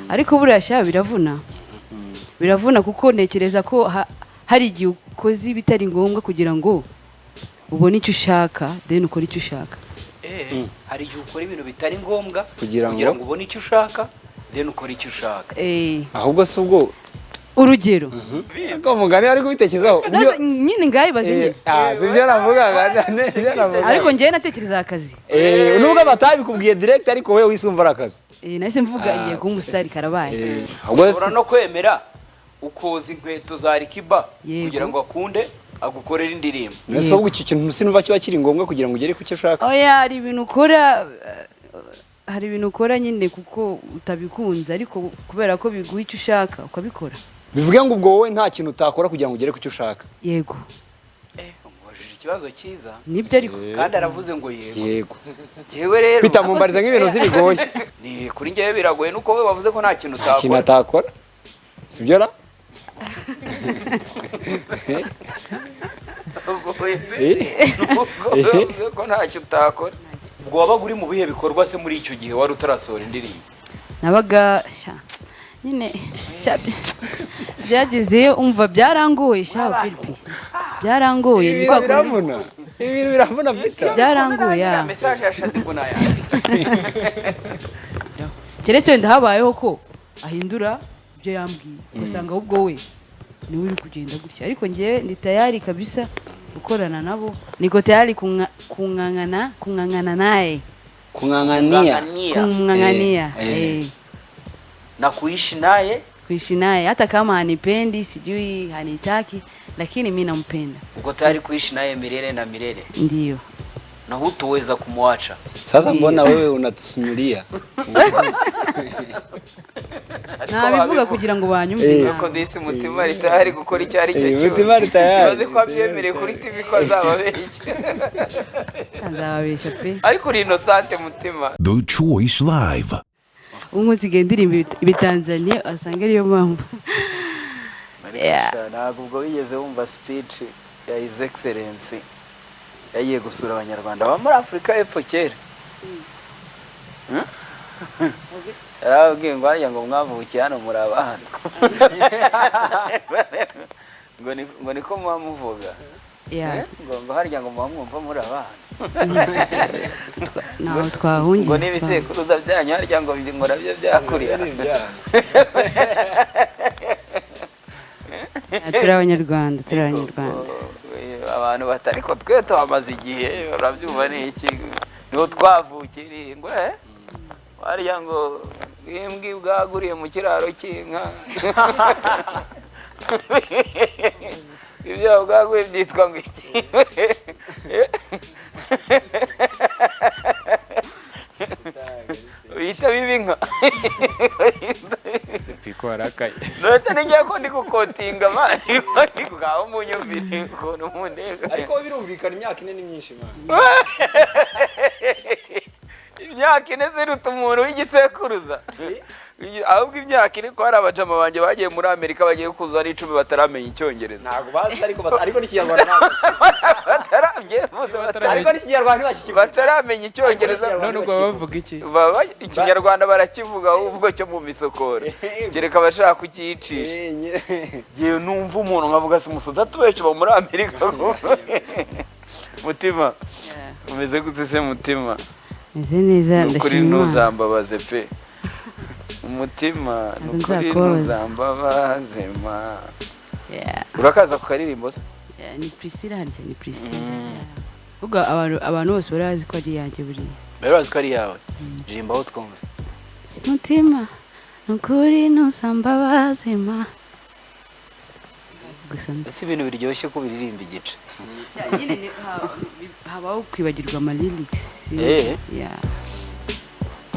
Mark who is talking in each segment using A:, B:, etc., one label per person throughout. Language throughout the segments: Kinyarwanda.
A: ariko buriya sha biravuna kuko ntekereza ko hari igihe ukoze bitari ngombwa kugira ngo ubone icyo ushaka then ukora icyo ushaka.
B: Hari igihe ukora ibintu bitari ngombwa kugira ngo ubone icyo ushaka then ukora icyo ushaka.
C: Ahubwo se ubwo
A: urugero
C: ko mugani ari kubitekerezaho
A: nyine ngayibaze
C: sibyo navuga
A: ariko ngiye natekereza akazi
C: nubwo batabikubwiye direct ariko wewe wisumva arakazi
A: nahise mvuga ngiye kuba umusitari karabaye.
B: ushobora no kwemera ukoza inkweto za Rikiba kugira ngo akunde agukorera indirimbo.
C: Nese ubwo iki kintu sinumva kiba kiri ngombwa kugira ngo ugere ku cyo ushaka.
A: Oya hari ibintu ukora nyine kuko utabikunze ariko kubera ko biguha icyo ushaka ukabikora.
C: Bivuge ngo ubwo wowe nta kintu utakora kugira ngo ugere ku cyo ushaka.
A: Yego.
B: Umubajije ikibazo cyiza.
A: Nibyo ariko
B: kandi aravuze ngo yego.
C: Jewe rero bitamumbariza nk'ibintu zibigoye.
B: Ni kuri ngewe biragoye nuko we bavuze ko nta kintu utakora.
C: Kintu atakora. Sibyo ra?
B: Ko ntacyo utakora. Ubwo wabaga uri mu bihe bikorwa se muri icyo gihe wari utarasohora indirimbo?
A: Nabaga nyine byageze umva byarangoye Philippe byarangoye
C: ibintu biravuna bita
A: byarangoye
B: message ya Shadibu naya
A: keretse ndahabayeho ko ahindura ibyo yambwiye ugasanga ahubwo we ni uri kugenda gutya ariko ngiye ndi tayari kabisa gukorana nabo niko tayari kungangana naye kungangania
B: na kuishi naye
A: hata kama hanipendi sijui hanitaki lakini mimi nampenda.
B: Uko tayari kuishi naye milele na milele?
A: Ndio.
B: Na hutoweza kumwacha.
C: Sasa mbona wewe unatusimulia?
A: Nabivuga kugira ngo banyumve.
B: Uko disi mutima ari tayari gukora icyo ari cyo cyose.
C: Mutima ari tayari.
B: Uzi ko abyemere kuri TV ko azababeshya.
A: Azababeshya pe.
B: Ariko uri innocent mutima.
D: The Choice Live.
A: Umunsi gendira ibitanzania asanga ariyo mpamvu.
B: Ntabwo ubwo wigeze wumva speech ya His Excellency yagiye gusura abanyarwanda ba muri Afrika y'Epfo kera. Yarabwiye ngo hariya ngo mwavukiye hano muri abantu. Ngo niko mwamuvuga. Ngo hariya ngo mwumva muri abantu.
A: Naho twahungiye.
B: Ngo n'ibisekuruza byanyu hariya ngo nabyo byakuriye.
A: Turi abanyarwanda
B: abantu batari ko twe twamaze igihe urabyumva ni iki niho twavukiriye ngo hariya ngo imbwi bwaguriye mu kiraro cy'inka ibyo bwaguye byitwa ngo iki uhita bibinka
E: Sipiko arakaye
B: nose ngiye ko ndi gukotinga mani ndi kugaho munyumvire ukuntu mundega
C: ariko birumvikana imyaka ine ni myinshi mani
B: imyaka ine ziruta umuntu w'igitsekuruza ahubwo imyaka ine ko hari abajama banjye bagiye muri Amerika bagiye kuza ari 10 bataramenya icyongereza
C: ntago bazi ariko n'ikinyarwanda ntago ariko n'ikinyarwanda
B: bataramenya icyongereza
E: none ubwo bavuga iki
B: ikinyarwanda barakivuga ahubwo cyo mu misokoro kereka abashaka kukiyicisha yewe numva umuntu nkavuga se umusoza tubeje ba muri Amerika mutima umeze gute se mutima
A: meze neza ndashima
B: kuri ntuzambabaze pe umutima nukuri ntuzambabaze ma urakaza ku karirimbo se
A: ni Priscilla harya ni Priscilla ubwo abantu bose barazi ko ari yanjye buri
B: barazi ko ari yawe ririmba aho twumve
A: mutima nukuri ntuzambabaze ma
B: ese ibintu biryoshye ko biririmba igice
A: nyine habaho kwibagirwa ama lyrics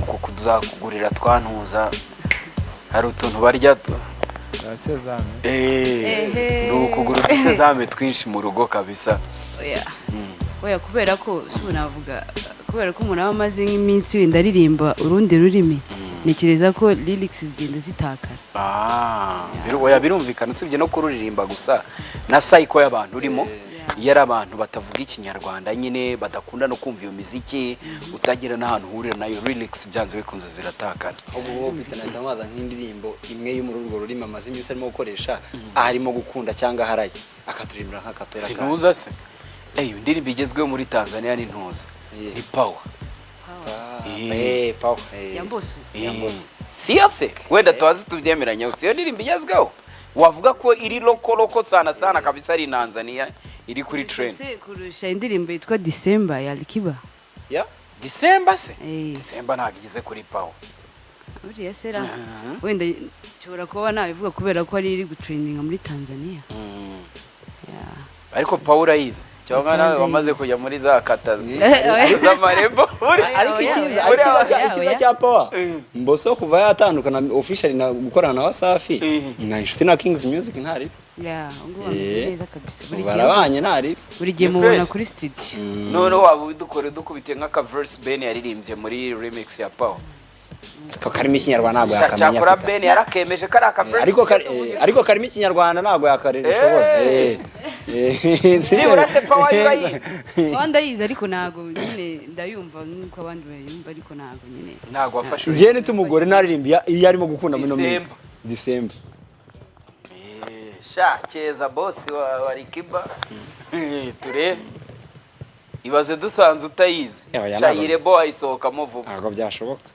B: kuko tuzakugurira twantuza hari utuntu barya
E: sezame
B: ni ukugura udusezame twinshi mu rugo kabisa
A: oya kubera ko navuga kubera ko umuntu aba amaze nk'iminsi wenda aririmba urundi rurimi ntekereza ko lyrics zigenda zitakara
B: oya birumvikana usibye no kururirimba gusa na cycle y'abantu urimo iyo ari abantu batavuga ikinyarwanda nyine badakunda no kumva iyo miziki utagira n'ahantu uhurira nayo lyrics byanze bikunze ziratakana
C: ahubwo wowe ufite nahita maza nk'indirimbo imwe yo muri urwo rurimi amaze iminsi arimo gukoresha arimo gukunda cyangwa haraye akaturimbira nk'akapera
B: sinuza se iyo ndirimbo igezweho muri Tanzania ni ntuza ni Power
C: Power
A: Yamboso
B: siyase wenda tuwazi tubyemeranya usiyo ndirimbo igezweho wavuga ko iri loko sana kabisa ari Tanzania iri kuri trend
A: kurusha indirimbo yitwa December ya Alikiba
B: December se December ntabwo igeze kuri Power
A: buriya sera wenda nshobora kuba nabivuga kubera ko ari iri gutrendinga muri Tanzania
B: ariko Power ayize cyangwa nawe wamaze kujya muri za kata z'amarembo
C: ariko ikiza cya Power Mbosso kuva yatandukana officially na gukorana na Wasafi na inshuti na Kings Music ntari
A: ngo neza kabisa
C: barabanye ntari
A: buri gihe mubona kuri studio
B: none waba dukubite nk'aka verse Ben yaririmbye muri remix ya Power
C: karimo ikinyarwanda ntabwo yakamenya
B: cyakora Ben yarakemeje kari aka verse
C: ariko karimo ikinyarwanda ntabwo yakarishobora
B: urase Power yurayize
A: wanda yize ariko ntabwo nyine ndayumva nkuko abandi bayumva ariko ntabwo nyine
B: ntabwo wafashe
C: ngiye nitumugore naririmba iyo arimo gukunda muri no minsi December
B: keza boss wa Alikiba ture ibaze dusanze utayize Shayirebo ayisohokamo vuba
C: ntabwo byashoboka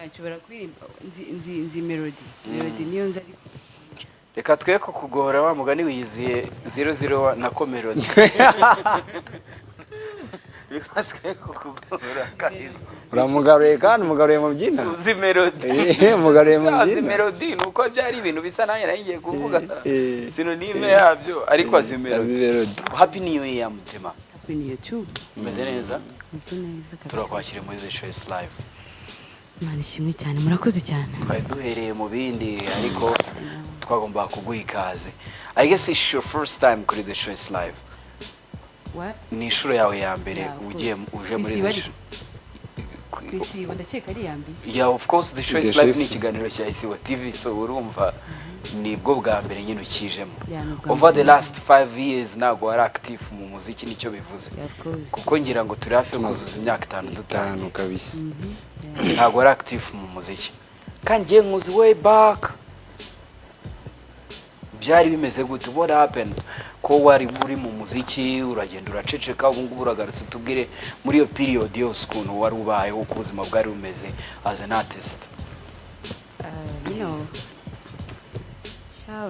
A: nshobora kuririmba nzi melody niyo nzi ariko
B: reka twe ko kugora wa mugani wiyiziye 00 na ko melody reka twe ko kugora kahizo
C: uramugaruye kandi umugaruye mu byina
B: uzi melody
C: umugaruye mu byina
B: uzi melody nuko byari ibintu bisa naye nagiye kuvuga synonyme yabyo ariko azi melody happy new year mutima
A: happy new year too
B: meze neza
A: kabisa
B: turakwakira muri The Choice Live
A: Imana ishimwe cyane murakoze cyane
B: twari duhereye mu bindi ariko twagomba kuguha ikaze I guess it's your first time kuri The Choice Live ni inshuro yawe ya mbere uje muri
A: kwisibo ndakeka ari yambi
B: of course The Choice Live ni ikiganiro cya Isibo TV so urumva nibwo bwa mbere nyine ukijemo over the last 5 years ntago wari active mu muziki nicyo bivuze kuko ngira ngo turi hafi kuzuza imyaka 5
C: kabisa
B: ntago wari active mu muziki kandi ngiye nkuzi way back byari bimeze gute what happened ko wari muri mu muziki uragenda uraceceka ubu ngubu uragarutse tubwire muri iyo period yose ukuntu wari ubayeho uko ubuzima bwari bumeze as an artist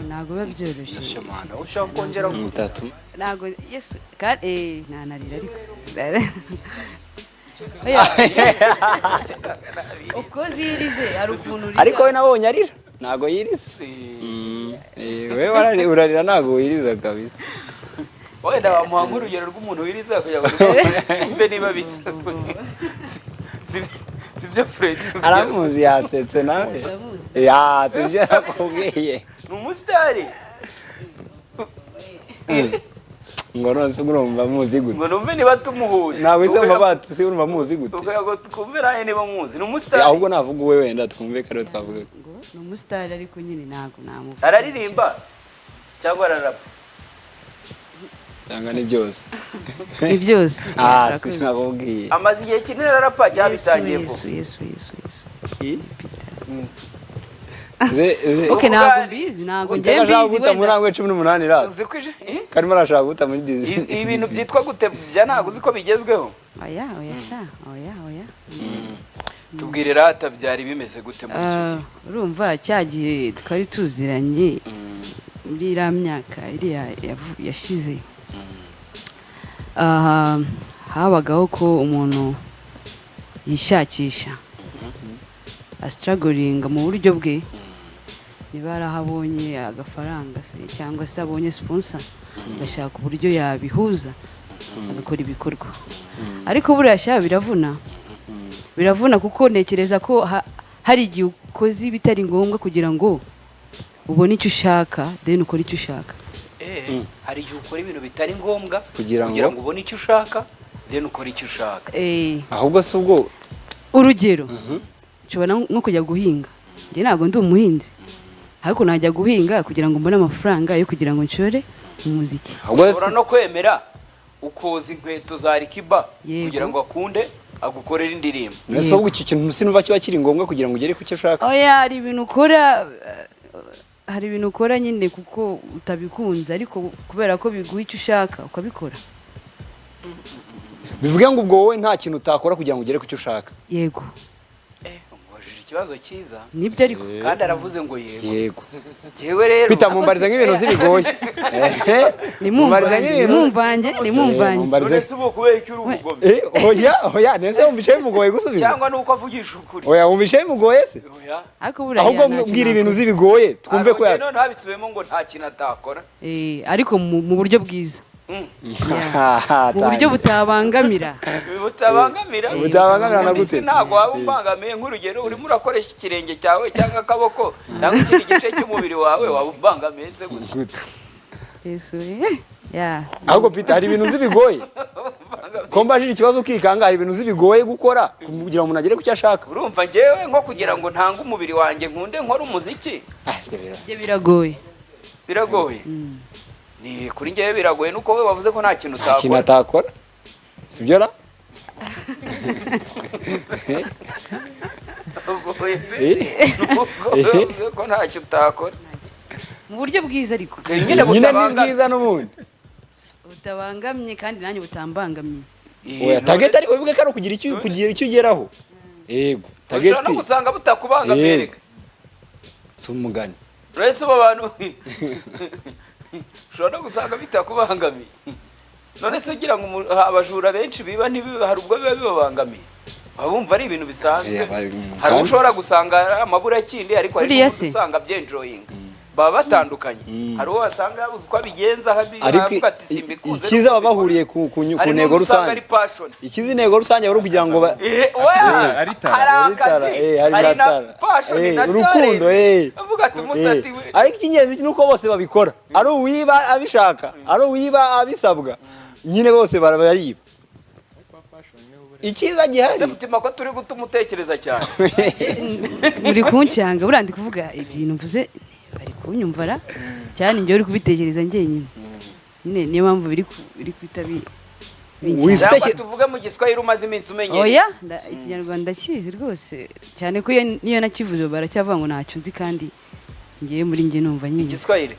A: ntabwo biba byoroshye
B: ushaka kongera
C: mutatu
A: ntabwo yesu kandi nanarira ariko of course yirize hari ukuntu urira
C: ariko we nabonye arira ntabwo yirize we urarira ntabwo wiriza kabisa
B: wenda wamuha nk'urugero rw'umuntu wiriza kugira ngo mbe niba bisa sibyo Fred
C: aramuzi yasetse nawe sibyo nakubwiye
B: ni umusitari
C: ngo nose urumva muzi gute
B: ngo numve niba tumuhuje
C: ntabwo isumva batusi urumva muzi gute
B: ubwo twumve naye niba muzi ni umusitari
C: ahubwo navuga uwe wenda twumve kare twavuga
A: ni umusitari ariko nyine ntabwo namuvuga
B: araririmba cyangwa ararapa
C: cyangwa ni byose
A: ni byose
C: sinakubwiye
B: amaze igihe kinini ararapa cyabitangiye vuba
A: yesu
C: okay
A: ntabwo mbizi ntabwo njye mbizi
C: wenda murangwe 18 iraza
B: uzi ko
C: karimo arashaka guta muri Disney
B: ibintu byitwa gute bya ntabwo uzi ko bigezweho
A: oya
B: tubwire rata byari bimeze gute muri icyo gihe
A: urumva cya gihe twari tuziranye muri iriya myaka iriya yashize habagaho ko umuntu yishakisha asitaragoringa mu buryo bwe niba arahabonye agafaranga se cyangwa se abonye sponsor agashaka uburyo yabihuza agakora ibikorwa ariko buriya sha biravuna kuko ntekereza ko hari igihe ukoze ibitari ngombwa kugira ngo ubone icyo ushaka then ukora icyo ushaka
B: hari igihe ukora ibintu bitari ngombwa
C: kugira
B: ngo ubone icyo ushaka then ukora icyo ushaka
C: ahubwo se ubwo
A: urugero nshobora no kujya guhinga njye ntabwo ndi umuhinzi ariko najya guhinga kugira ngo mbone amafaranga yo kugira ngo nshore umuziki.
B: Ushobora no kwemera ukoza inkweto za Alikiba kugira ngo akunde agukorera indirimbo.
C: Nese ubwo iki kintu sinumva kiba kiri ngombwa kugira ngo ugere ku cyo ushaka.
A: Oya, hari ibintu ukora nyine kuko utabikunze ariko kubera ko biguha icyo ushaka ukabikora.
C: Bivuge ngo ubwo wowe nta kintu utakora kugira ngo ugere ku cyo ushaka.
A: Yego.
B: Umubajije ikibazo cyiza.
A: Nibyo ariko.
B: Kandi aravuze ngo yego.
C: Yego.
B: Jewe rero
C: bitamumbariza nk'ibintu zibigoye.
A: Nimumvange.
B: Uretse ubu kubera iki uri umugome.
C: Oya, nese umbice bimugoye gusubiza.
B: Cyangwa nuko avugisha ukuri.
C: Oya, umbice bimugoye se?
B: Oya.
C: Ahubwo mbwira ibintu zibigoye twumve ko
B: none ntabisubemo ngo nta kintu atakora.
A: Ariko mu buryo bwiza. Mu buryo butabangamira
C: na gute?
B: Ntabwo waba ubangamiye nk'urugero urimo urakoresha ikirenge cyawe cyangwa akaboko cyangwa ikindi gice cy'umubiri wawe waba ubangamiye se gute?
C: Ahubwo Peter hari ibintu zibigoye. Ko mbajije ikibazo ukikanga hari ibintu zibigoye gukora kugira ngo umuntu agere ku cyo ashaka.
B: Urumva njyewe nko kugira ngo ntange umubiri wanjye nkunde nkora umuziki.
A: Biragoye.
B: Ni kuri njyewe biragoye nuko we bavuze ko nta kintu utakora.
C: Nta kintu atakora? Sibyo ra?
B: Ko nta kintu utakora.
A: Mu buryo bwiza ariko.
C: Nyine bwiza n'ubundi.
A: Butabangamye kandi nanjye butambangamiye.
C: Oya, target ariko bivuga ko ari kugira icyo ugeraho. Yego, target.
B: Ushobora no gusanga butakubangamiye reka.
C: Sumugani.
B: Rese abantu ushobora no gusanga bitakubangamiye. None se ugira ngo abajura benshi biba hari ubwo biba bibabangamiye. Abumva ari ibintu bisanzwe. Hari ushobora gusanga amabura kindi ariko ari usanga byenjoying. Baba batandukanye. Hari uwo wasanga yabuze uko abigenza avuga ati simbikunze.
C: Ikiza babahuriye ku ntego rusange. Ikiza intego rusange bari kugira ngo
B: hari passion
C: urukundo
B: avuga ati umusati we.
C: Ariko ikingenzi nuko bose babikora. Ari uwiba abishaka, ari uwiba abisabwa. Nyine bose barayiba. Ikiza gihari.
B: Se mutima ko turi gutuma utekereza cyane.
A: Muri kuncyanga burandi kuvuga ibintu mvuze bari kunyumvara cyane njye uri kubitekereza njyenyine. Nyine niyo mpamvu biri kwitabi.
B: Tuvuge mu Giswahili umaze iminsi umenyereye.
A: Oya, Ikinyarwanda kizi rwose cyane ko niyo nakivuze baracyavuga ngo ntacyo nzi kandi ngiye muri njye numva nyine.
B: Giswahili.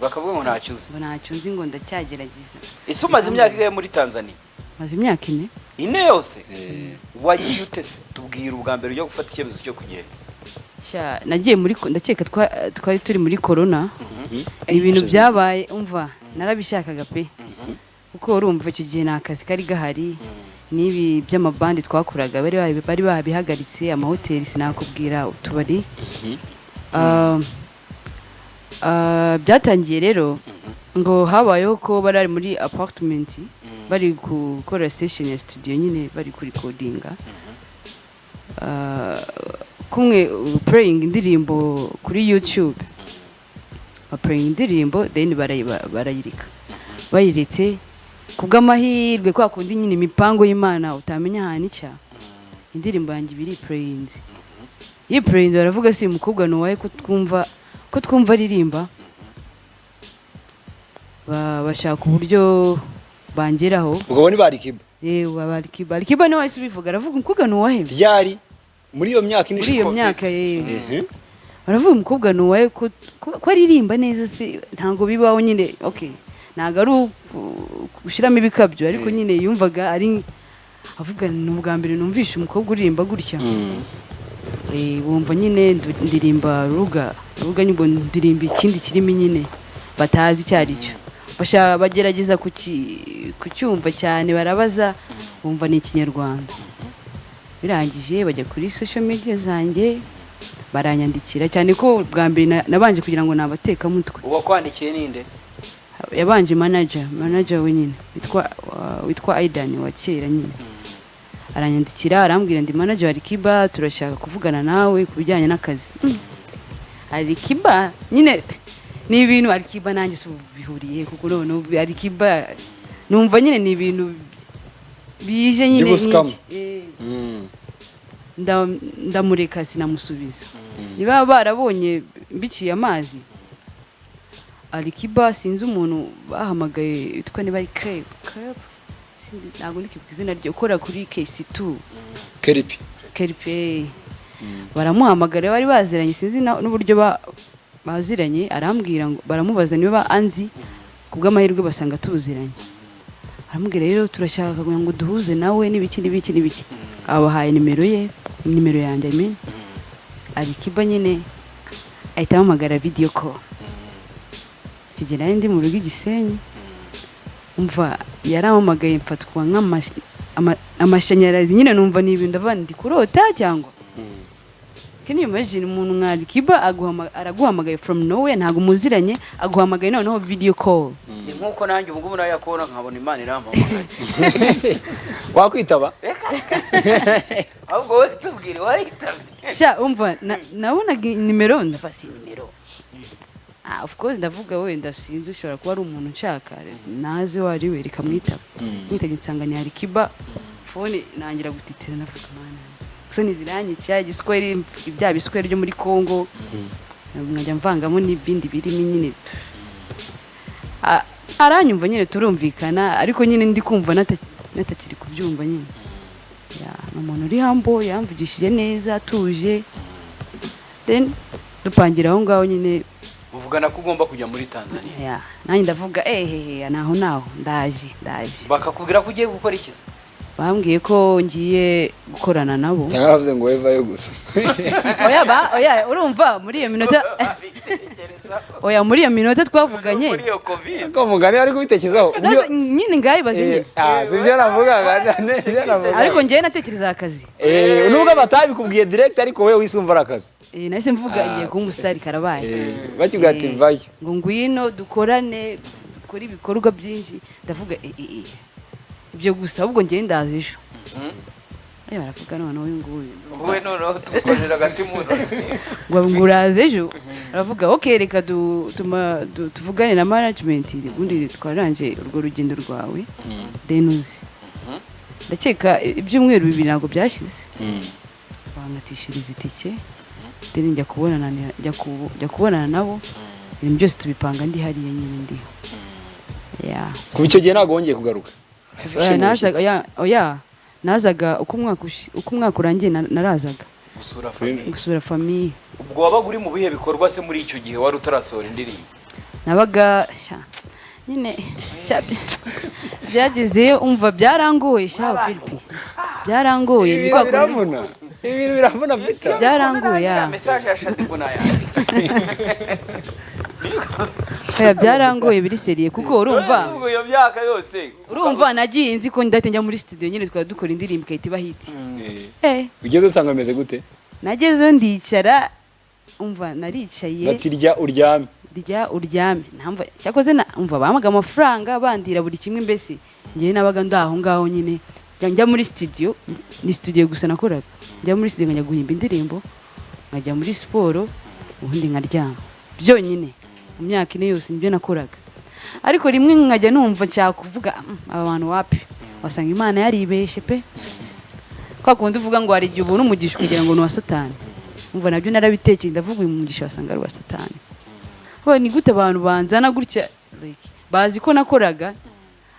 B: Bakavuga ngo ntacyo uzi.
A: Ntacyo nzi ngo ndacyagerageza.
B: Ese umaze imyaka ingahe muri Tanzania?
A: Maze imyaka 4.
B: Ine yose? Wagiye utese tubwira ubwa mbere ujya gufata icyemezo cyo kugenda.
A: Nagiye muri ndakeka twari turi muri corona. Ibintu byabaye umva narabishakaga pe. Kuko urumva icyo gihe nakazi kari gahari nibi by'amabandi twakuraga bari babihagaritse amahoteli sinakubwira utubari. Byatangiye rero ngo habayeho ko bari muri apartment bari gukora session ya studio nyine bari kuri codinga. Kumwe praying indirimbo kuri YouTube. Praying indirimbo then barayirika. Bayiretse kubw'amahirwe kwa kundi nyine imipango y'Imana utamenya ahantu icya. Indirimbo yanjye biri praying. Iyi praying baravuga si umukobwa no waye ko twumva aririmba. Bashaka uburyo bangeraho.
C: Ubwo ni Alikiba.
A: Alikiba no wese bivuga aravuga umukobwa no wahe.
C: Ryari muri iyo myaka
A: muri iyo myaka baravuga umukobwa no waye ko aririmba neza se ntango bibaho nyine. Okay, ntago ari ushiramo ibikabyo ariko nyine yumvaga ari avuga n'ubwa mbere numvisha umukobwa uririmba gutya. Bumva nyine ndirimba ruga nyimbo ndirimba ikindi kirimo nyine batazi cyari cyo. Bagerageza kucyumva cyane barabaza bumva ni Ikinyarwanda. Birangije bajya kuri social media zanjye baranyandikira cyane ko bwa mbere nabanje kugira ngo nabateka mutwe.
B: Uwo kwandikiye ninde?
A: Yabanje manager we nyine witwa Aidan wa kera nyine. Aranyandikira arambwira ndi manager Alikiba turashaka kuvugana nawe kubijyanye n'akazi. Alikiba nyine ni ibintu Alikiba nanjye bihuriye kuko none Alikiba numva nyine ni ibintu bije nyine ndamureka sinamusubiza. Niba barabonye mbiciye amazi Alikiba sinzi umuntu bahamagaye yitwa niba ari Crave ntabwo nikivuga izina rye ukora kuri KC2 Keripi baramuhamagara bari baziranye sinzi n'uburyo baziranye arambwira ngo baramubaza niba anzi kubw'amahirwe basanga tuziranye aramubwira rero turashaka kugira ngo duhuze nawe n'ibiki abahaye nimero yanjye Alikiba nyine ahita ahamagara video call kigera ndi mu rugo Gisenyi umva yarahamagaye mfatwa nk'amashanyarazi nyine numva ni ibintu ndavandi kurota cyangwa Can you imagine umuntu nka Alikiba araguhamagaye from nowhere ntago muziranye aguhamagaye noneho video call
B: nkuko nanjye ubwo nayo yakora nkabona Imana irampamagaye
C: wakwitaba
B: ahubwo wowe tubwire waritabye
A: sha umva nabonaga nimero ndafasi nimero of course ndavuga wenda sinzi ushobora kuba ari umuntu nshaka naze wari we rikamwitaba mwitagitsanganya Alikiba phone nangira gutitira navuga mana so niziranyica igiswahili ibya biswahili byo muri Kongo nkajya mvangamo n'ibindi birimo nyine aranyumva nyine turumvikana ariko nyine ndi kumva natakiri kubyumva nyine umuntu uri hambo yamvugishije neza atuje then dupangira aho ngaho nyine
B: uvugana ko ugomba kujya muri Tanzania
A: nanjye ndavuga naho ndaje
B: bakakubwira ko ugiye gukora iki
A: bambwiye ko ngiye gukorana nabo
C: cyangwa bavuze ngo weva yo gusa
A: oya urumva muri iyo minota muri iyo minota twavuganye
B: muri iyo covid
C: ko mugani ari kubitekerezaho
A: nyine ngayibaze
C: sibyo navugaga
A: ariko ngiye natekereza akazi
C: nubwo batabikubwiye direct ariko wewe wisumva arakazi
A: nahise mvuga ngiye kuba umusitari karabaye
C: bakibwira ati vayo
A: ngo ngwino dukorane dukore ibikorwa byinshi ndavuga ibyo gusa ahubwo ngiye ndaza ejo baravuga noneho uyu nguyu
B: wowe noneho tukorera agati mu
A: ngo nguraze ejo aravuga okay reka tuvugane na management ubundi twaranje urwo rugendo rwawe denuzi ndakeka ibyumweru 2 ntabwo byashize bamatishiriza itike deni njya kubonana nabo ibintu byose tubipanga ndi hariya nyine ndiho
C: kuba icyo gihe ntabwo wongeye kugaruka
A: nazaga uko umwaka urangiye narazaga gusura famiye
B: ubwo wabaga uri mu bihe bikorwa se muri icyo gihe wari utarasohora indirimbo
A: nabaga nyine byageze umva byarangoye Philippe byarangoye
C: ibintu biravuna bita
A: byarangoye
B: message ya Shadibu nayo
A: byarangoye biri seriye kuko urumva
B: iyo myaka yose
A: urumva nagiye nzi ko ndatenjya muri studio nyine twari dukora indirimbo ikahita iba hit
C: ugeze usanga bimeze gute
A: nagezeyo ndicara umva naricaye
C: batirya uryame
A: ntamva cyakoze umva bamaga amafaranga bandira buri kimwe mbese ngiye nabaga ndaho ngaho nyine njya muri studio ni studio gusa nakoraga njya muri studio nkajya guhimba indirimbo nkajya muri siporo ubundi nkaryama byonyine mu myaka ine yose nibyo nakoraga ariko rimwe nkajya numva nshaka kuvuga aba bantu wapi wasanga Imana yaribeshe pe kwa kundi uvuga ngo hari igihe ubona umugisha kugira ngo ni wa Satani umva nabyo narabitekeye ndavuga uyu mugisha wasanga ari wa Satani ni gute abantu banzana gutya bazi ko nakoraga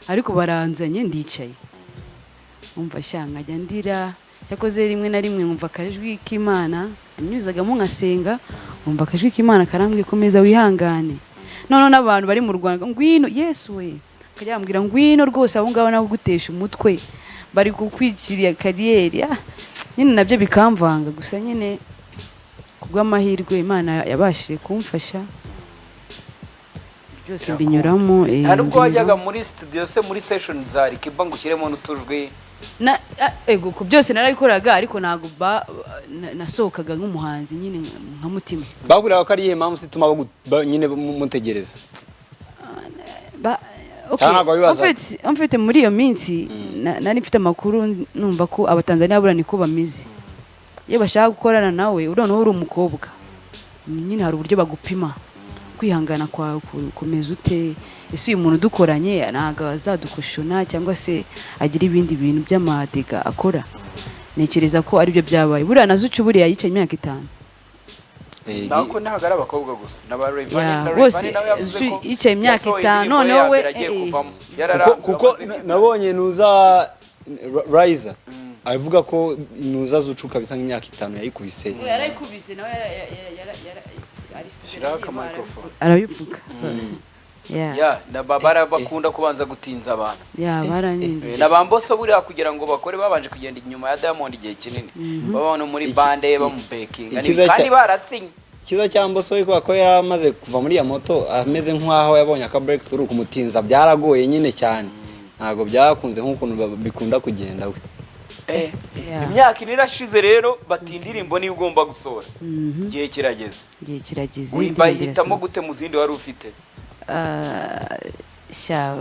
A: ariko baranzanye ndicaye umva nkajya ndira cyakoze rimwe na rimwe nkumva akajwi k'Imana anyuzagamo nkasenga umva akajwi k'Imana karambwiye komeza wihangane none n'abantu bari mu Rwanda ngwino Yesu we akajya ambwira ngwino rwose abo ngabo nabo gutesha umutwe bari kukwiciriya kariyeri nyine nabyo bikamvanga gusa nyine kubw'amahirwe Imana yabashije kumfasha byose mbinyuramo
B: ntabwo wajyaga muri studio se muri session za Alikiba ngo ushyiremo n'utujwi
A: ku byose narabikoraga ariko ntabwo nasohokaga nk'umuhanzi nyine nka Mutima
C: babwiraga ko ari iyihe mpamvu ituma nyine mutegereza
A: mfite muri iyo minsi nari mfite amakuru numva ko abatanzaniya buriya niko bamize iyo bashaka gukorana nawe urabona uri umukobwa nyine hari uburyo bagupima kwihangana kwawe kumeza ute ese uyu muntu dukoranye ntabwo azadukoshona cyangwa se agira ibindi bintu by'amadega akora ntekereza ko aribyo byabaye buriya na Zucu buriya yicaye imyaka 5
B: nako ntago ari abakobwa gusa n'aba Rayvanny
A: bose
B: nawe yavuze ko
A: yicaye imyaka 5 noneho we
C: kuko nabonye nuza Riza avuga ko nuza zucuka bisa nk'imyaka 5 yayikubise
A: yarayikubise nawe
B: arabivuga nababara bakunda kubanza gutinza abantu
A: baranyinze
B: nabamboso buriya kugira ngo bakore babanje kugenda inyuma ya Diamond igihe kinini babona muri bande bamubekinga kandi barasinye
C: kiza cyamboso ko yamaze kuva muri ya moto ameze nk'aho yabonye aka breakthrough kumutinza byaragoye nyine cyane ntago byakunze nk'ukuntu bikunda kugenda we
B: imyaka irashize rero batindirimbo ni ugomba gusohora gihe kirageze bahitamo gute mu zindi wari ufite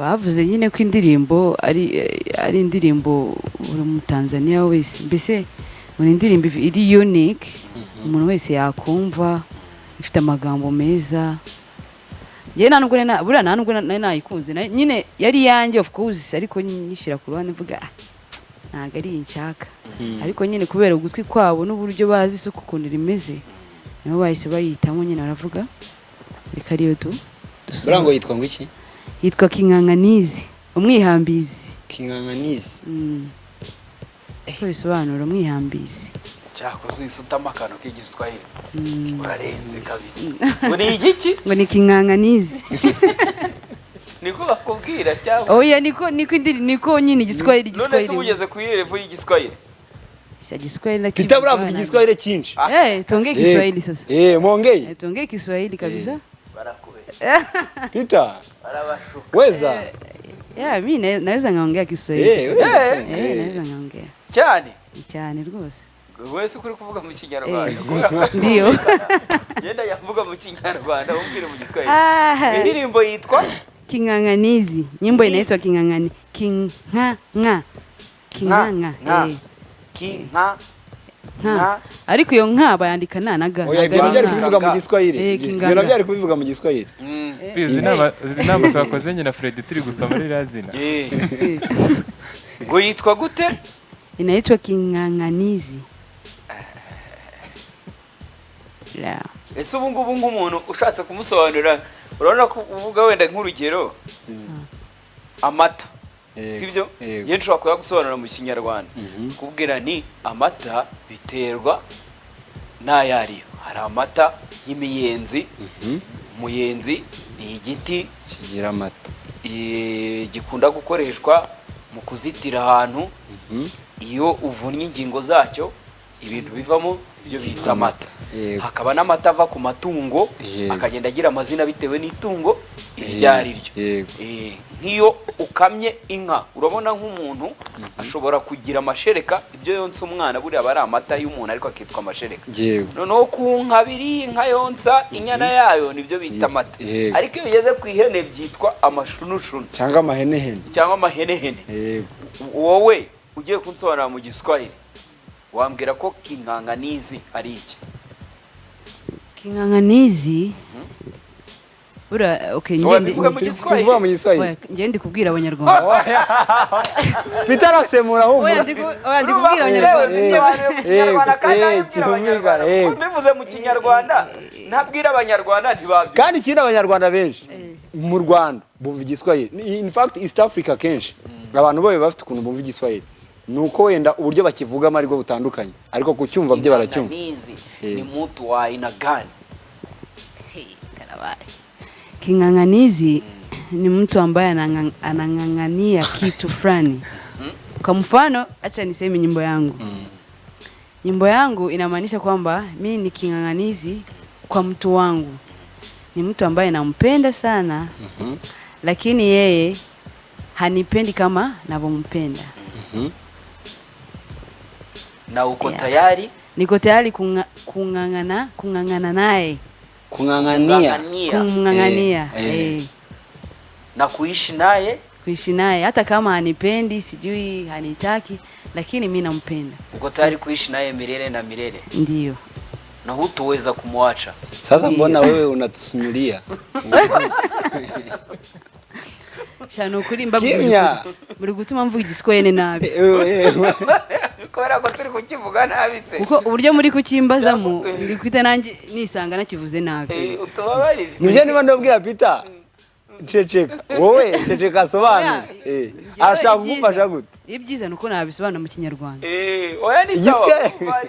A: bavuze nyine ko indirimbo ari indirimbo buri mu Tanzania wese mbese buri indirimbo iri unique umuntu wese yakumva ifite amagambo meza je nubwo nayikunze nyine yari yanjye of course ariko nyishira ku ruhande mvuga ntago ari inshaka ariko nyine kubera ugutwi kwabo n'uburyo bazi isuku ukuntu rimeze niho bahise bayitamo nyine baravuga reka ariyo
C: Burango yitwa ngo iki?
A: Yitwa Kinganganizi, umwihambizi.
C: Kinganganizi.
A: Ko bisobanura umwihambizi.
B: Cyakoze isutama akantu k'igiswahili. Urarenze kabisa. Ngo ni igiki?
A: Ngo ni Kinganganizi.
B: Niko bakubwira cyangwa?
A: Oya niko nyine igiswahili
B: None se ugeze ku irevo y'igiswahili?
A: Giswahili na
C: Peter buravuga igiswahili cyinshi.
A: Tuongee Kiswahili sasa.
C: Muongee.
A: Tuongee Kiswahili kabisa.
C: Peter. Weza?
A: Mimi naweza ngaongea Kiswahili. Naweza ngaongea. Cyane rwose.
B: Wese kuri kuvuga mu Kinyarwanda.
A: Ndio.
B: Yenda yavuga mu Kinyarwanda umbire mu Giswahili. Indirimbo yitwa
A: Kinganganizi. Nyimbo inaitwa Kingangani. Kinganga. Ariko iyo nka bayandika nanaga.
C: Oya byari kubivuga mu Giswahili. Ibyo byari kubivuga mu Giswahili.
E: Zinama twakoze nyina Fred turi gusoma rirazina.
B: Ngo yitwa gute?
A: Inaitwa Kinganganizi.
B: Ese ubu ngubu nk'umuntu ushatse kumusobanurira urabona ko uvuga wenda nk'urugero amata sibyo ye nshobora kuyagusobanura mu Kinyarwanda kubwira ni amata biterwa n'ayariyo hari amata y'imiyenzi muyenzi ni igiti
C: kigira amata
B: gikunda gukoreshwa mu kuzitira ahantu iyo uvunnye ingingo zacyo ibintu bivamo ibyo bita amata hakaba n'amata ava ku matungo akagenda agira amazina bitewe n'itungo iryariryo nk'iyo ukamye inka urabona nk'umuntu ashobora kugira amashereka ibyo yonsa umwana buriya bari amata y'umuntu ariko akitwa amashereka noneho ku nka biri inka yonsa inyana yayo nibyo bita amata ariko iyo ugeze ku ihene byitwa amashunushunu
C: cyangwa amahenehene
B: wowe ugiye kunsobanura mu Giswahili wambwira ko Kinganganizi ari iki?
A: Kinganganizi
B: bivuga mu Giswahili.
A: Ngende kubwira abanyarwanda.
C: Peter asemura humva.
A: Oya ndi kubwira
B: abanyarwanda. Bivuze mu Kinyarwanda ntabwira abanyarwanda ntibabyo.
C: Kandi kindi abanyarwanda benshi mu Rwanda bumva igiswahili. In fact East Africa kenshi abantu boye bafite ukuntu bumva igiswahili. Nuko wenda uburyo bakivugamo ariko butandukanye ariko kucyumva bye baracyumva.
B: Ni mtu wa aina gani?
A: Kinganganizi ni mtu ambaye anang'ang'ania kitu fulani. Kwa mfano acha niseme nyimbo yangu. Nyimbo yangu inamaanisha kwamba mimi ni kinganganizi kwa mtu wangu. Ni mtu ambaye nampenda sana. Lakini yeye hanipendi kama ninavyompenda.
B: Na uko tayari?
A: Niko tayari kung'ang'ana naye.
C: Kung'ang'ania.
B: Na kuishi naye?
A: Kuishi naye hata kama hanipendi, sijui hanitaki, lakini mimi nampenda.
B: Uko tayari kuishi naye milele na milele?
A: Ndio.
B: Na hutoweza kumwacha.
C: Sasa mbona wewe unatusimulia?
A: Shano kuri mbabwira muri gutuma mvuga Igiswahili nabi.
B: kubera ko turi kukivuga nabi se
A: kuko uburyo muri kukimbazamo ndi kwita nanjye nisanga nakivuze nabi
B: utubabarire
C: nibyo niba ndabwira Peter ceceka wowe ceceka asobanura arashaka kugufasha gute
A: ibyiza nuko nabisobanura mu kinyarwanda
B: oya ni sawa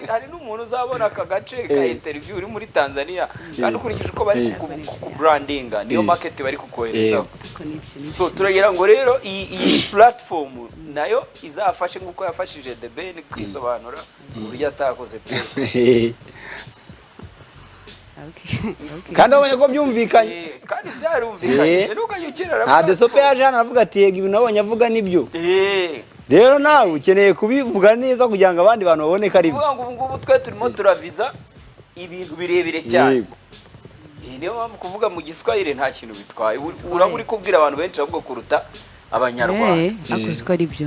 B: hari n'umuntu uzabona aka gace ka interview uri muri Tanzania kandi ukurikije uko bari ku brandinga niyo market bari kukoherezaho so turagera ngo rero iyi platform nayo izafashe nkuko yafashije The Ben kwisobanura uburyo atakoze pe
C: kandi abonye ko byumvikanye
B: kandi byarumvikanye nuko yukira
C: nta desope yaje hano avuga ati yego ibintu abonye avuga nibyo rero nawe ukeneye kubivuga neza kugira ngo abandi bantu babone ko ari byo
B: ubu ngubu twe turimo turaviza ibintu birebire cyane niyo mpamvu kuvuga mu Giswahili nta kintu bitwaye uraba uri kubwira abantu benshi ahubwo kuruta abanyarwanda
A: akuzi ko ari byo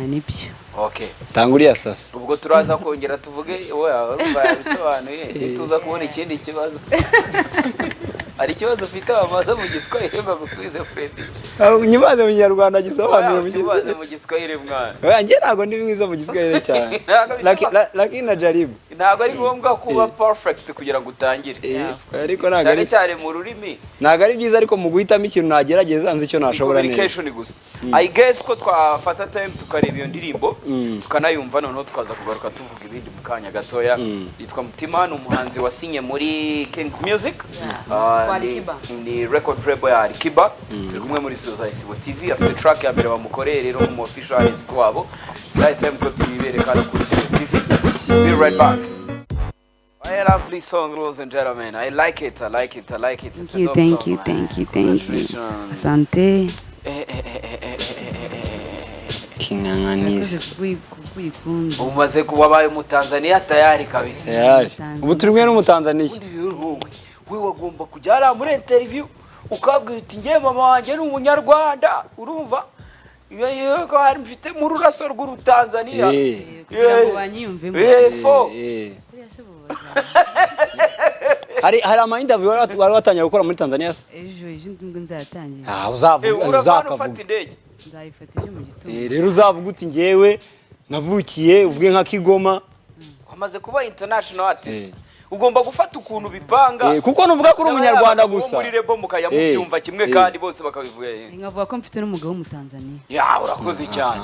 A: nibyo
B: okay
C: tanguriya sasa
B: ubwo turaza kongera tuvuge bisobanuye ntituza kubona ikindi kibazo hari ikibazo ufite amaza mu Giswahili bagusubize Freddy
C: nyibaze mu Kinyarwanda gisobanuye
B: mu Giswahili mwana
C: oya njye ntago ndi mwiza mu Giswahili cyane lakini najaribu
B: ntago ari ngombwa kuba perfect kugira ngo utangire
C: ariko ntago ari
B: cyane mu rurimi
C: ntago ari byiza ariko mu guhitamo ikintu nagerageza nzi icyo nashobora neza
B: communication gusa I guess ko twafata time tukareba iyo ndirimbo tukanayumva noneho tukaza kugaruka tuvuga ibindi mu kanya gatoya yitwa Mutima ni umuhanzi wasinye muri Kings Music ni record label ya Alikiba turi kumwe muri Isibo TV afite track ya mbere bamukoreye rero mu official artist wabo site time ko tuyibereka kuri Isibo TV. Be right back. I lovely song, ladies and gentlemen. I like it.
A: Thank you. Asante.
C: Kinganganiza.
B: Umaze kubabaye mu Tanzania tayari kabisa.
C: Ubu turi mwe no mu Tanzania.
B: We wagomba kujyara muri interview ukabwira uti ngiye mama wanjye ni umunyarwanda urumva iyo ko hari mfite mu ruraso rw'u Tanzania
A: kugira ngo banyiyumvemo
C: hari ama interview wari watangiye gukora muri Tanzania se
A: ejo ndumwe nzatangira
C: uzakavuga
A: nzayifata ejo mu gitondo
C: rero uzavuga uti ngewe navukiye uvuge nka Kigoma
B: wamaze kuba international artist ugomba gufata ukuntu bipanga
C: kuko nuvuga ko uri umunyarwanda gusa
B: muri rebo mukaya mubyumva kimwe kandi bose bakabivuga
A: nkavuga ko mfite n'umugabo mu Tanzania
B: urakoze cyane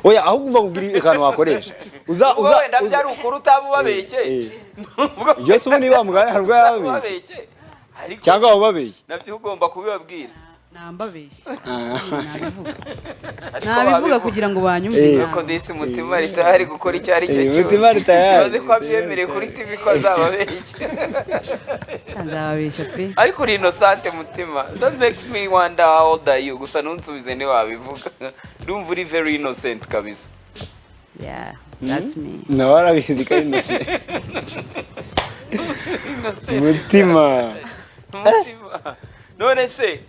C: oya aho ugomba kugira ikantu wakoresha
B: wenda byari ukuri utabubabeke
C: iyo se ubundi bamugana harwo yababeshye cyangwa wababeshye
B: nabyo ugomba kubibabwira
A: nambabeshye nabivuga kugira ngo banyumve
B: ko disi Mutima ritahari gukora icyo ari cyo
C: Mutima ritahari
B: baze ko abyemereye kuri TV ko azababeshye
A: azababeshya pe
B: ariko uri innocent Mutima that makes me wonder how old are you gusa nunsubize ni wabivuga ndumva uri very innocent kabisa
A: that's me
C: nawarabizi kandi Mutima
B: none se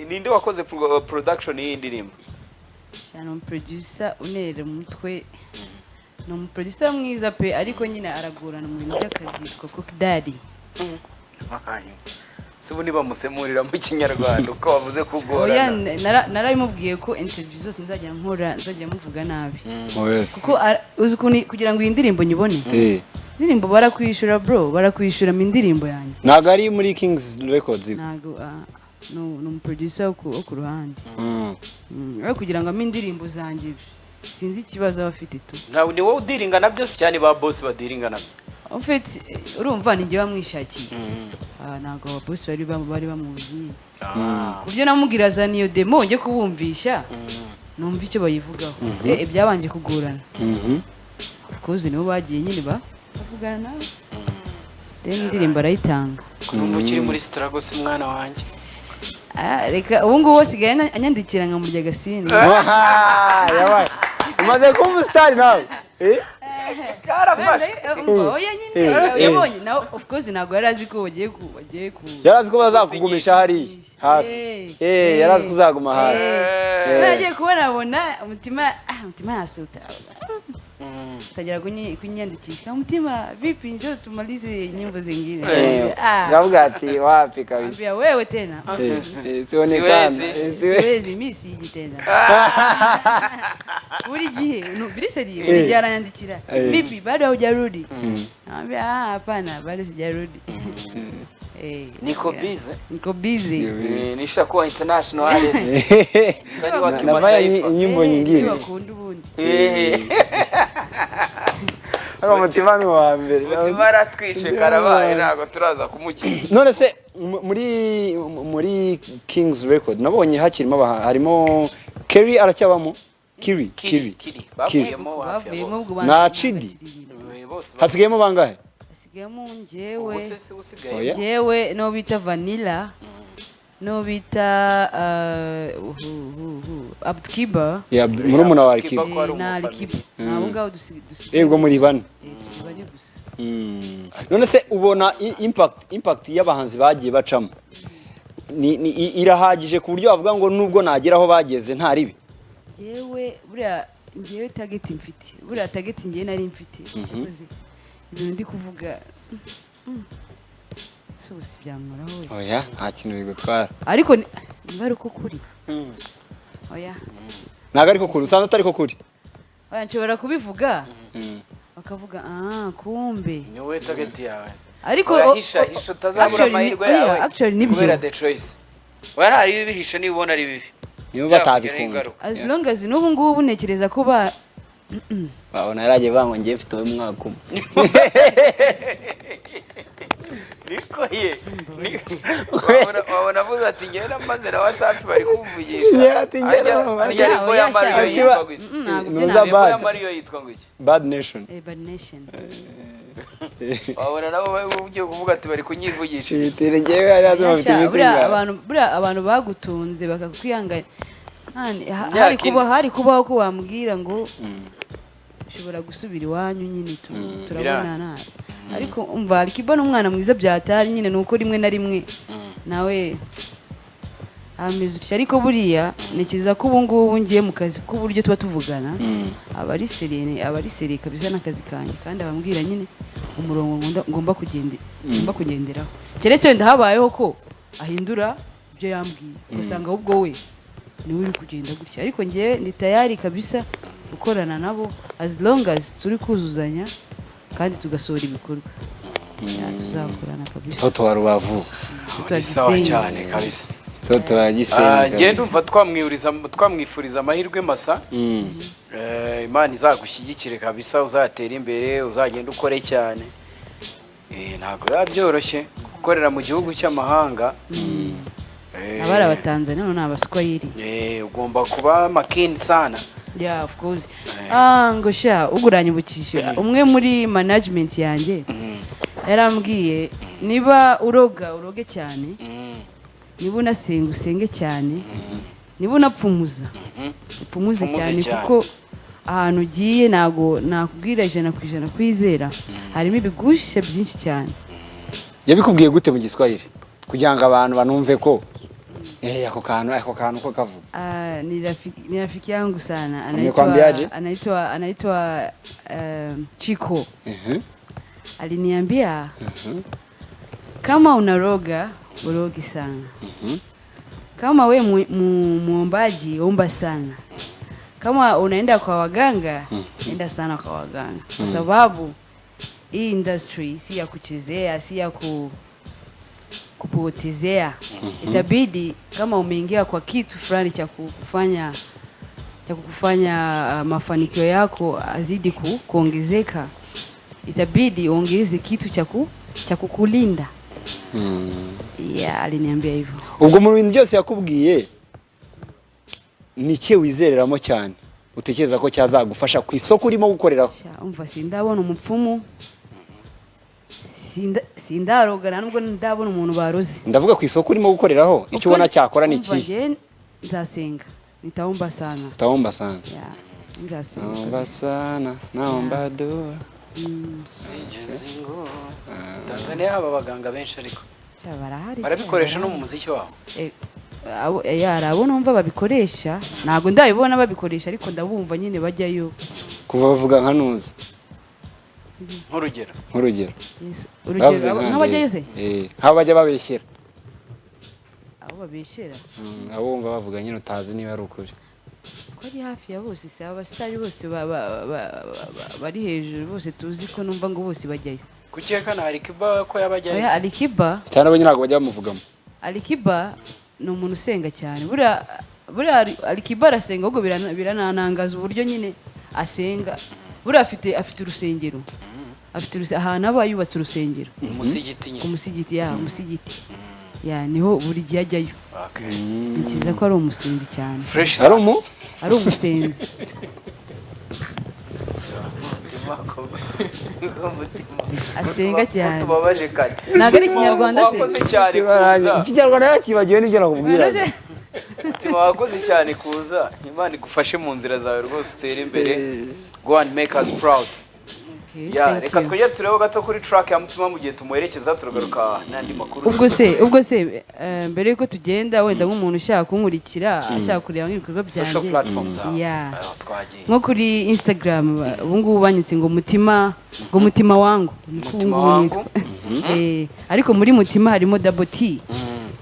B: ninde wakoze production y'iyi ndirimbo
A: cyane producer unere mutwe no producer mwiza pe ariko nyine aragorana mu bintu by'akazi ko Cook Daddy
B: sibo niba musemurira mu Kinyarwanda uko wavuze kugorana
A: narabimubwiye ko interview zose nzajya muvuga nabi kuko kugira ngo iyi ndirimbo nyibone indirimbo barakwishura barakwishura mu indirimbo yanjye
C: ntago ari muri Kings Records
A: ntago no producer wo ku ruhande ariko kugira ngo ame indirimbo zanjye sinzi ikibazo abafite tu
B: nawe ni wowe udiringa nabyo cyane ba boss badiringa nabyo
A: en fait urumva ni ngiye bamwishakiye ntago aba boss bari bamuzi kubyo namubwira za niyo demo ngiye kubumvisha numva icyo bayivugaho byabanje kugorana koze nibo bagiye nyine bavugana nawe indirimbo arayitanga
B: numva ukiri muri struggle si mwana wanjye
A: reka ubu ngubu wasigaye anyandikira nka murya gasini
C: yabaye umaze kuba umusitari nawe
B: karafashe
A: oya nyine yabonye nawe of course ntabwo yari azi ko bagiye
C: yari azi ko bazakugumisha hariya hasi yari azi ko uzaguma hasi
A: nagiye kubona abona umutima yasutse tajya kunyandikisha umutima vipi njoo tumalize nyimbo zingine
C: ngavuga ati wapi kabisa
A: ambia wewe tena
C: sionekana
A: siwezi mimi siji tena buri gihe biri seriye buri gihe aranyandikira bibi bado haujarudi naambia hapana bado sijarudi
B: niko busy nisha kuwa international artist
C: sasa wakifanya nyimbo nyingine
A: bakunda ubundi
C: Ako mutima ni wa mbere.
B: Mutima aratwishe karabaye ntago turaza kumukira.
C: None se muri Kings Record nabonye hakirimo harimo Kerry aracyabamo Kiri.
B: Bavuyemo hafi
C: na Chidi. Hasigayemo bangahe?
A: Hasigayemo njyewe no bita Vanilla. No bita Abdkiba.
C: Ya murumuna wa Abdkiba.
A: Na Abdkiba. Nabunga dusigaye.
C: Yego muri bane.
A: Bari gusa.
C: None se ubona impact y'abahanzi bagiye bacamo. Irahagije ku buryo bavuga ngo nubwo nageraho bageze nta ribi.
A: Njyewe target mfite. Buriya target njye nari mfite. Ibintu ndi kuvuga Susi byamuraho.
C: Oya, nta kintu bigutwara.
A: Ariko bari ko kuri. Oya.
C: Naga ariko kuri, usanze atari ko kuri.
A: Oya nshobora kubivuga. Bakavuga kumbe.
B: Ni we target yawe.
A: Ariko
B: hisha utazabura amahirwe yawe.
A: Actually nibyo.
B: Kubera the choice. Wari ari bihisha nibona ari bibi.
C: Nibo batabikunda.
A: As long as n'ubu ngubu nekereza ko ba
C: babona yaragiye bango ngiye mfite we mwaka umwe.
B: Nikoye. Wabona vuza ati ngera maze na WhatsApp bari kumvugisha. Mario yitwa ngo iki?
C: Bad Nation.
A: Bad Nation.
B: Wabona nabo ugiye kuvuga ati bari kunyivugisha.
C: Ngewe yari
A: abantu bagutunze bakakwihangana. Hari kubaho ko wambwira ngo ushobora gusubira iwanyu nyine turabonana. Ariko umva Alikiba n'umwana mwiza byatari nyine nuko rimwe na rimwe nawe ameze ariko buriya nekiza ko ubu ngubu ngiye mu kazi k'uburyo tuba tuvugana abari seriye kabisa n'akazi kanjye kandi abambwira nyine umurongo ngomba kugenderaho keretse wenda habayeho ko ahindura ibyo yambwiye ugasanga ahubwo we niwe uri kugenda gutya ariko ngiye ndi tayari kabisa gukorana nabo as long as turi kuzuzanya kandi tugasohora ibikorwa tuzakorana kabisa
C: Toto wa Rubavu
B: sawa cyane kabisa
C: Toto yagisenga
B: ngende umva twamwifuriza amahirwe masa Imana izagushyigikire kabisa uzatera imbere uzagenda ukore cyane ntago yabyoroshye gukorera mu gihugu cy'amahanga
A: abara batanzania no nabaswahili
B: ugomba kuba makini sana.
A: Yeah, of course. Ngosha uguranyibukisha umwe muri management yanjye yarambwiye niba uroge cyane niba unasenga usenge cyane niba unapfumuza upfumuze cyane kuko ahantu ugiye nago nakubwira 100% kwizera harimo ibigusha byinshi cyane.
C: Yabikubwiye gute mu Giswahili kugira ngo abantu banumve ko ako kantu ko kavuga.
A: Ni rafiki yangu sana anaitwa Chiko. Aliniambia kama unaroga urogi sana. Kama we muombaji omba sana. Kama unaenda kwa waganga enda sana kwa waganga. Kwa sababu hii industry si ya kuchezea, si ya kupotezea. Itabidi kama umeingia kwa kitu fulani cha kufanya mafanikio yako azidi kuongezeka, itabidi uongeze kitu cha kukulinda. Aliniambia hivyo.
C: Ubwo mu bintu byose yakubwiye nike wizereramo cyane utekereza ko cyazagufasha ku isoko urimo gukoreraho?
A: Umva sindabona umupfumu sindarogana nubwo ndabona umuntu baroze.
C: Ndavuga ku isoko urimo gukoreraho icyo ubona cyakora niki?
A: Umva nzasenga nitaomba sana.
C: Taomba sana.
A: Nzasenga.
C: Naomba sana, naomba dua.
B: Tanzania aba baganga benshi ariko
A: barahari.
B: Barabikoresha no mu muziki wabo.
A: Arabona umva babikoresha ntago ndabibona babikoresha ariko ndabumva nyine bajyayo
C: kuva bavuga nka nuza
B: nk'urugero
A: nk'abajyayo se
C: nk'abajya babeshyera
A: abo babeshyera
C: abo bumva bavuga nyine utazi niba ari ukuri
A: ko ari hafi ya bose se abasitari bose bari hejuru bose tuzi ko numva ngo bose bajyayo.
B: Kukeka na Alikiba ko yabajyayo.
A: Oya Alikiba
C: cyane abo ntabwo bajya bamuvugamo.
A: Alikiba ni umuntu usenga cyane. Buriya Alikiba arasenga ahubwo birananangaza uburyo nyine asenga. Buriya afite urusengero. Afite ahantu aba yubatse urusengero.
B: Umusigiti nyine.
A: Umusigiti umusigiti. Ya niho buri gihe ajyayo.
B: Okay.
A: Nkiza ko ari umusenzi cyane.
B: Fresh.
A: Ari umusenzi. Asenga cyane.
B: Tubabaje kare.
A: Ntabwo ari Ikinyarwanda se.
B: Wakoze cyane kuza.
C: Ikinyarwanda yakibagiwe n'ibyo nakubwira.
B: Mutima wakoze cyane kuza. Imana igufashe mu nzira zawe rwose utere imbere. Go and make us proud. Ya reka twongere turebe gato kuri track ya Mutima mu gihe tumuherekeza turagaruka n'andi makuru.
A: Ubwo se mbere yuko tugenda wenda nk'umuntu ushaka kunkurikira ashaka kureba nk'ibikorwa byanjye.
B: Social platforms
A: Yeah.
B: twagiye.
A: Nko kuri Instagram ubu ngubu banyitse ngo Mutima wangu.
B: Mutima wangu.
A: Ariko muri Mutima harimo double T.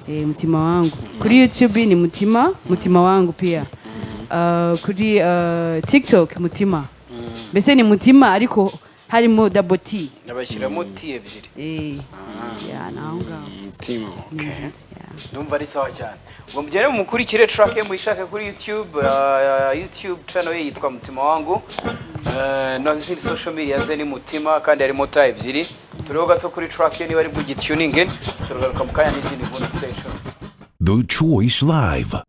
A: Mutima wangu. Kuri YouTube ni Mutima wangu pia. Kuri TikTok Mutima. Mbese ni Mutima ariko harimo double T.
B: Nabashyiramo T ebyiri.
A: Ya naho
C: Mutima.
B: Okay. Ndumva ari sawa cyane. Ngo mugere mukurikire track ye muyishake kuri YouTube. YouTube channel ye yitwa Mutima wangu. No zindi social media ze ni Mutima kandi harimo ta ebyiri. Turiho gato kuri track ye niba ari bugituning turagaruka mu kanya n'izindi bonus station.
D: The Choice Live.